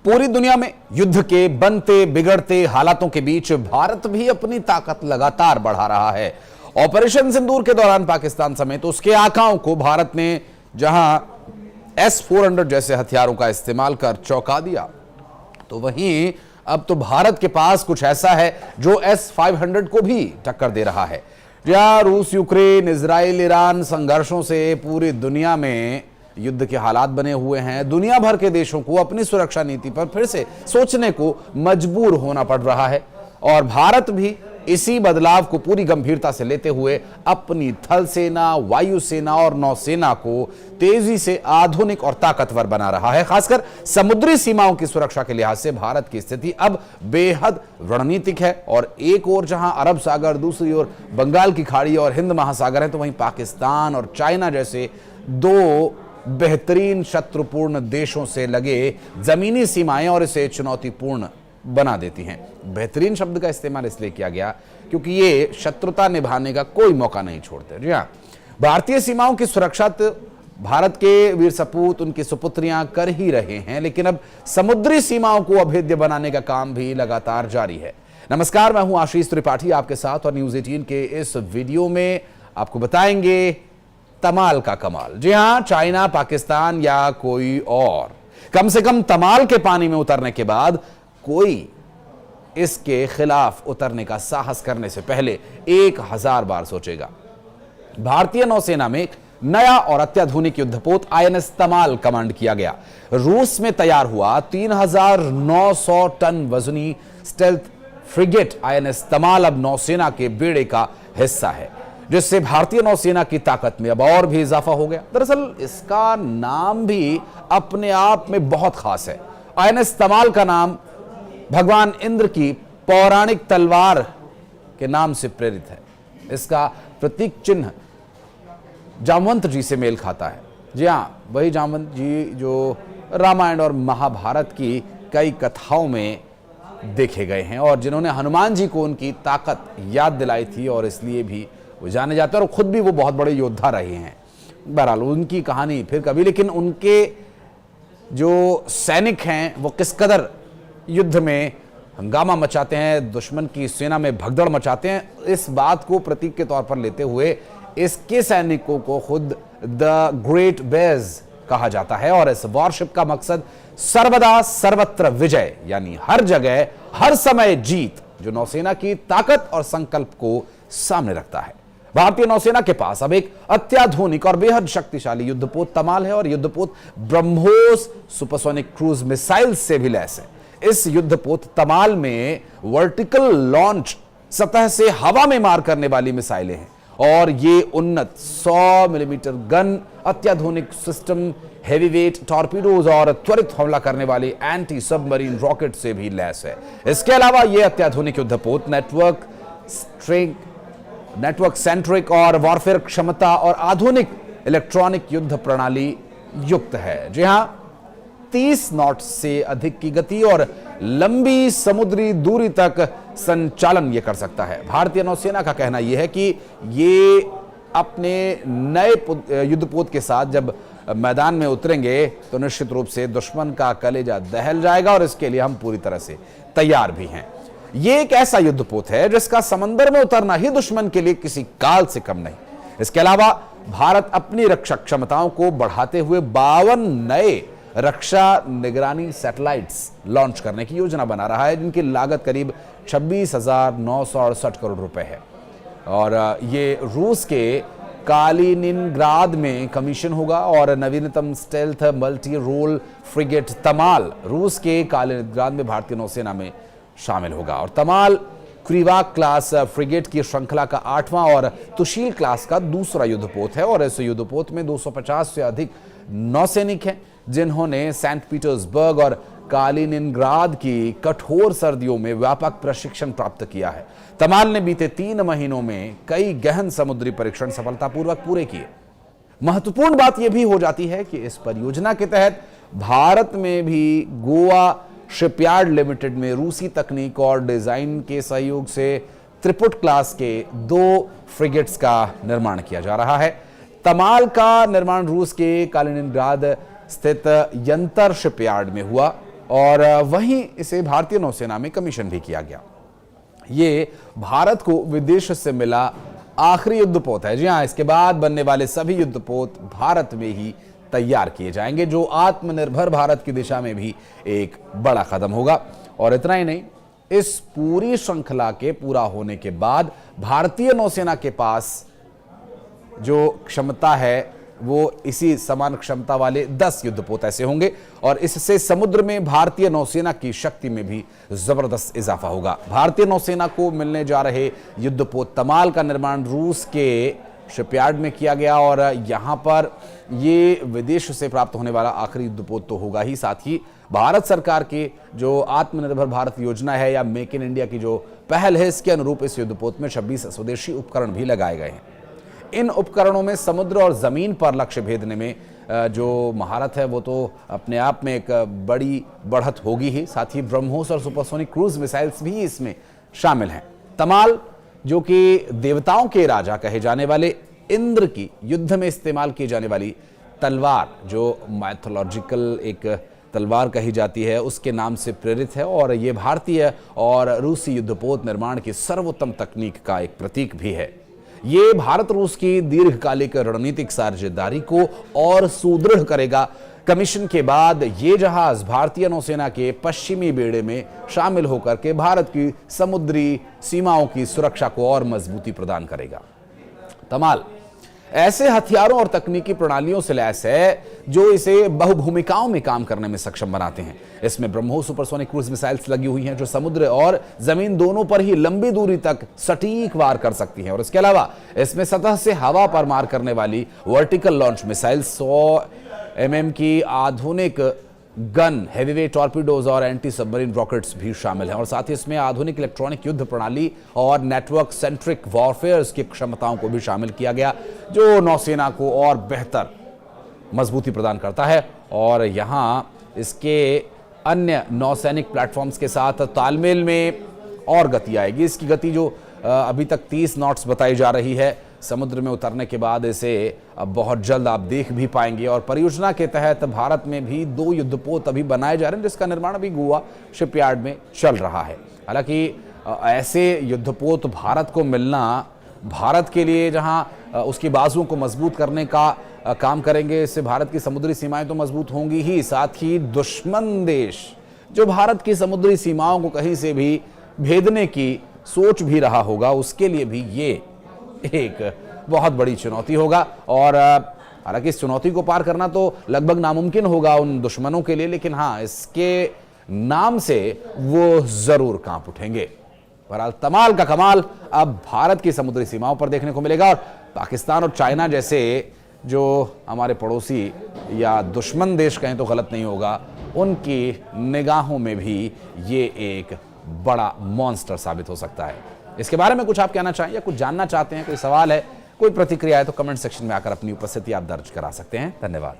पूरी दुनिया में युद्ध के बनते बिगड़ते हालातों के बीच भारत भी अपनी ताकत लगातार बढ़ा रहा है। ऑपरेशन सिंदूर के दौरान पाकिस्तान समेत उसके आकाओं को भारत ने जहां S-400 जैसे हथियारों का इस्तेमाल कर चौंका दिया, तो वहीं अब तो भारत के पास कुछ ऐसा है जो S-500 को भी टक्कर दे रहा है। जहां रूस, यूक्रेन, इजराइल, ईरान संघर्षों से पूरी दुनिया में युद्ध के हालात बने हुए हैं, दुनिया भर के देशों को अपनी सुरक्षा नीति पर फिर से सोचने को मजबूर होना पड़ रहा है और भारत भी इसी बदलाव को पूरी गंभीरता से लेते हुए अपनी थल सेना, वायु सेना और नौसेना को तेजी से आधुनिक और ताकतवर बना रहा है। खासकर समुद्री सीमाओं की सुरक्षा के लिहाज से भारत की स्थिति अब बेहद रणनीतिक है और एक ओर जहां अरब सागर, दूसरी ओर बंगाल की खाड़ी और हिंद महासागर है, तो वहीं पाकिस्तान और चाइना जैसे दो बेहतरीन शत्रुपूर्ण देशों से लगे जमीनी सीमाएं और इसे चुनौतीपूर्ण बना देती हैं। बेहतरीन शब्द का इस्तेमाल इसलिए किया गया क्योंकि ये शत्रुता निभाने का कोई मौका नहीं छोड़ते। जी हां, भारतीय सीमाओं की सुरक्षा तो भारत के वीर सपूत, उनकी सुपुत्रियां कर ही रहे हैं, लेकिन अब समुद्री सीमाओं को अभेद्य बनाने का काम भी लगातार जारी है। नमस्कार, मैं हूं आशीष त्रिपाठी आपके साथ और न्यूज़ 18 के इस वीडियो में आपको बताएंगे तमाल का कमाल। जी हां, चाइना, पाकिस्तान या कोई और कम से कम तमाल के पानी में उतरने के बाद कोई इसके खिलाफ उतरने का साहस करने से पहले 1000 बार सोचेगा। भारतीय नौसेना में एक नया और अत्याधुनिक युद्धपोत INS तमाल कमांड किया गया। रूस में तैयार हुआ 3900 टन वजनी स्टेल्थ फ्रिगेट INS तमाल अब नौसेना के बेड़े का हिस्सा है, जिससे भारतीय नौसेना की ताकत में अब और भी इजाफा हो गया। दरअसल इसका नाम भी अपने आप में बहुत खास है। INS तमाल का नाम भगवान इंद्र की पौराणिक तलवार के नाम से प्रेरित है। इसका प्रतीक चिन्ह जामवंत जी से मेल खाता है। जी हां, वही जामवंत जी जो रामायण और महाभारत की कई कथाओं में देखे गए हैं और जिन्होंने हनुमान जी को उनकी ताकत याद दिलाई थी और इसलिए भी वो जाने जाते हैं और खुद भी वो बहुत बड़े योद्धा रहे हैं। बहरहाल उनकी कहानी फिर कभी, लेकिन उनके जो सैनिक हैं वो किस कदर युद्ध में हंगामा मचाते हैं, दुश्मन की सेना में भगदड़ मचाते हैं, इस बात को प्रतीक के तौर पर लेते हुए इसके सैनिकों को खुद द ग्रेट बेज कहा जाता है और इस वॉरशिप का मकसद सर्वदा सर्वत्र विजय यानी हर जगह हर समय जीत, जो नौसेना की ताकत और संकल्प को सामने रखता है। भारतीय नौसेना के पास अब एक अत्याधुनिक और बेहद शक्तिशाली युद्धपोत तमाल है और युद्धपोत ब्रह्मोस सुपरसोनिक क्रूज मिसाइल से भी लैस है। इस युद्धपोत तमाल में वर्टिकल लॉन्च, सतह से हवा में मार करने वाली मिसाइलें हैं और ये उन्नत 100 मिलीमीटर गन, अत्याधुनिक सिस्टम, हेवीवेट टॉर्पीडोज और त्वरित हमला करने वाली एंटी सबमरीन रॉकेट से भी लैस है। इसके अलावा यह अत्याधुनिक युद्धपोत नेटवर्क सेंट्रिक और वॉरफेयर क्षमता और आधुनिक इलेक्ट्रॉनिक युद्ध प्रणाली युक्त है। जी हां, 30 नॉट से अधिक की गति और लंबी समुद्री दूरी तक संचालन यह कर सकता है। भारतीय नौसेना का कहना यह है कि ये अपने नए युद्धपोत के साथ जब मैदान में उतरेंगे तो निश्चित रूप से दुश्मन का कलेजा दहल जाएगा और इसके लिए हम पूरी तरह से तैयार भी हैं। ये एक ऐसा युद्धपोत है जिसका समंदर में उतरना ही दुश्मन के लिए किसी काल से कम नहीं। इसके अलावा भारत अपनी रक्षा क्षमताओं को बढ़ाते हुए 52 नए रक्षा निगरानी सैटेलाइट्स लॉन्च करने की योजना बना रहा है, जिनकी लागत करीब 26,968 करोड़ रुपए है और ये रूस के कालिनिनग्राद में कमीशन होगा और नवीनतम स्टेल्थ मल्टी रोल फ्रिगेट तमाल रूस के कालिनिनग्राद में भारतीय नौसेना में शामिल होगा और तमाल क्रीवाक क्लास फ्रिगेट की श्रृंखला का 8वां और तुशील क्लास का दूसरा युद्धपोत है और इस युद्धपोत में 250 से अधिक नौसैनिक हैं, जिन्होंने सेंट पीटर्सबर्ग और कालिनिनग्राद की कठोर सर्दियों में व्यापक प्रशिक्षण प्राप्त किया है। तमाल ने बीते 3 महीनों में कई गहन समुद्री परीक्षण सफलतापूर्वक पूरे किए। महत्वपूर्ण बात यह भी हो जाती है कि इस परियोजना के तहत भारत में भी गोवा शिपयार्ड लिमिटेड में रूसी तकनीक और डिजाइन के सहयोग से त्रिपुट क्लास के 2 फ्रिगेट्स का निर्माण किया जा रहा है। तमाल का निर्माण रूस के कालिनिनग्राद स्थित यंतर शिपयार्ड में हुआ और वहीं इसे भारतीय नौसेना में कमीशन भी किया गया। ये भारत को विदेश से मिला आखिरी युद्धपोत है। जी हां, इसके बाद बनने वाले सभी युद्धपोत भारत में ही तैयार किए जाएंगे, जो आत्मनिर्भर भारत की दिशा में भी एक बड़ा कदम होगा। और इतना ही नहीं, इस पूरी श्रृंखला के पूरा होने के बाद भारतीय नौसेना के पास जो क्षमता है वो इसी समान क्षमता वाले 10 युद्धपोत ऐसे होंगे और इससे समुद्र में भारतीय नौसेना की शक्ति में भी जबरदस्त इजाफा होगा। भारतीय नौसेना को मिलने जा रहे युद्धपोत तमाल का निर्माण रूस के शिपयार्ड में किया गया और यहां पर ये विदेश से प्राप्त होने वाला आखिरी युद्धपोत तो होगा ही, साथ ही भारत सरकार की जो आत्मनिर्भर भारत योजना है या मेक इन इंडिया की जो पहल है, इसके अनुरूप इस युद्धपोत में 26 स्वदेशी उपकरण भी लगाए गए हैं। इन उपकरणों में समुद्र और जमीन पर लक्ष्य भेदने में जो महारत है वो तो अपने आप में एक बड़ी बढ़त होगी ही, साथ ही ब्रह्मोस और सुपरसोनिक क्रूज मिसाइल्स भी इसमें शामिल हैं। तमाल, जो कि देवताओं के राजा कहे जाने वाले इंद्र की युद्ध में इस्तेमाल की जाने वाली तलवार, जो माइथोलॉजिकल एक तलवार कही जाती है, उसके नाम से प्रेरित है और ये भारतीय और रूसी युद्धपोत निर्माण की सर्वोत्तम तकनीक का एक प्रतीक भी है। ये भारत रूस की दीर्घकालिक रणनीतिक साझेदारी को और सुदृढ़ करेगा। कमीशन के बाद ये जहाज भारतीय नौसेना के पश्चिमी बेड़े में शामिल होकर के भारत की समुद्री सीमाओं की सुरक्षा को और मजबूती प्रदान करेगा। तमाल ऐसे हथियारों और तकनीकी प्रणालियों से लैस है जो इसे बहुभूमिकाओं में काम करने में सक्षम बनाते हैं। इसमें ब्रह्मोस सुपरसोनिक क्रूज मिसाइल्स लगी हुई हैं जो समुद्र और जमीन दोनों पर ही लंबी दूरी तक सटीक वार कर सकती हैं और इसके अलावा इसमें सतह से हवा पर मार करने वाली वर्टिकल लॉन्च मिसाइल 100 mm की आधुनिक गन, हेवीवेट टॉर्पीडोज और एंटी सबमरीन रॉकेट्स भी शामिल हैं और साथ ही इसमें आधुनिक इलेक्ट्रॉनिक युद्ध प्रणाली और नेटवर्क सेंट्रिक वॉरफेयर की क्षमताओं को भी शामिल किया गया, जो नौसेना को और बेहतर मजबूती प्रदान करता है और यहां इसके अन्य नौसैनिक प्लेटफॉर्म्स के साथ तालमेल में और गति आएगी। इसकी गति जो अभी तक 30 नॉट्स बताई जा रही है, समुद्र में उतरने के बाद इसे अब बहुत जल्द आप देख भी पाएंगे। और परियोजना के तहत भारत में भी 2 युद्धपोत अभी बनाए जा रहे हैं जिसका निर्माण अभी गोवा शिपयार्ड में चल रहा है। हालांकि ऐसे युद्धपोत भारत को मिलना भारत के लिए जहां उसकी बाजुओं को मजबूत करने का काम करेंगे, इससे भारत की समुद्री सीमाएं तो मजबूत होंगी ही, साथ ही दुश्मन देश जो भारत की समुद्री सीमाओं को कहीं से भी भेदने की सोच भी रहा होगा, उसके लिए भी ये एक बहुत बड़ी चुनौती होगा। और हालांकि इस चुनौती को पार करना तो लगभग नामुमकिन होगा उन दुश्मनों के लिए, लेकिन हाँ, इसके नाम से वो जरूर कांप उठेंगे। बहरहाल तमाल का कमाल अब भारत की समुद्री सीमाओं पर देखने को मिलेगा और पाकिस्तान और चाइना जैसे जो हमारे पड़ोसी या दुश्मन देश कहें तो गलत नहीं होगा, उनकी निगाहों में भी ये एक बड़ा मॉन्स्टर साबित हो सकता है। इसके बारे में कुछ आप कहना चाहें या कुछ जानना चाहते हैं, कोई सवाल है, कोई प्रतिक्रिया है, तो कमेंट सेक्शन में आकर अपनी उपस्थिति आप दर्ज करा सकते हैं। धन्यवाद।